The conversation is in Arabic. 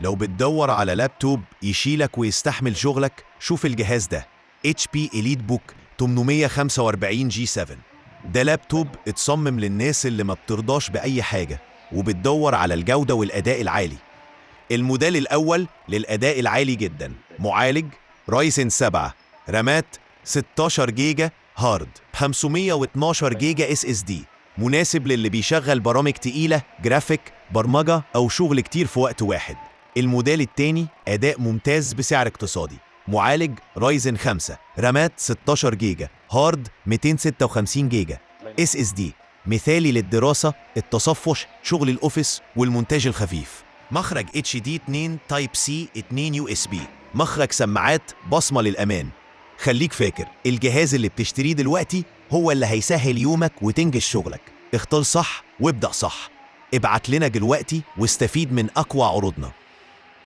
لو بتدور على لابتوب يشيلك ويستحمل شغلك، شوف الجهاز ده. HP EliteBook 845 G7. ده لابتوب اتصمم للناس اللي ما بترضاش بأي حاجة وبتدور على الجودة والأداء العالي. الموديل الأول للأداء العالي جدا، معالج رايزن 7، رامات 16 جيجا هارد، 512 جيجا SSD، مناسب للي بيشغل برامج تقيلة، جرافيك، برمجة أو شغل كتير في وقت واحد. الموديل التاني أداء ممتاز بسعر اقتصادي، معالج رايزن 5، رامات 16 جيجا، هارد 256 جيجا، SSD، مثالي للدراسة، التصفح، شغل الأوفيس والمونتاج الخفيف. مخرج HD 2 تايب سي 2 USB، مخرج سماعات، بصمة للأمان. خليك فاكر، الجهاز اللي بتشتريه دلوقتي هو اللي هيسهل يومك وتنجز شغلك. اختار صح وابدأ صح. ابعت لنا دلوقتي واستفيد من أقوى عروضنا.